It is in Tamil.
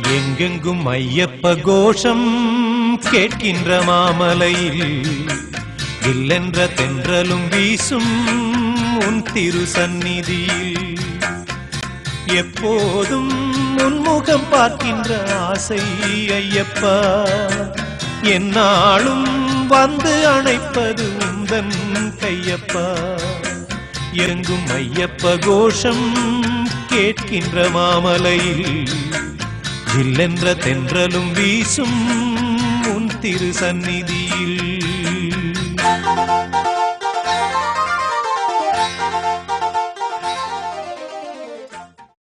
எங்கெங்கும் ஐயப்ப கோஷம் கேட்கின்ற மாமலையில் இல்லென்ற தென்றலும் வீசும் உன் திரு சந்நிதியில் எப்போதும் உன்முகம் பார்க்கின்ற ஆசை ஐயப்பா என்னாலும் வந்து அணைப்பது உந்தன் கையப்பா எங்கும் ஐயப்ப கோஷம் கேட்கின்ற மாமலையில் இல்லென்ற தென்றலும் வீசும் உன் திரு சந்நிதியில்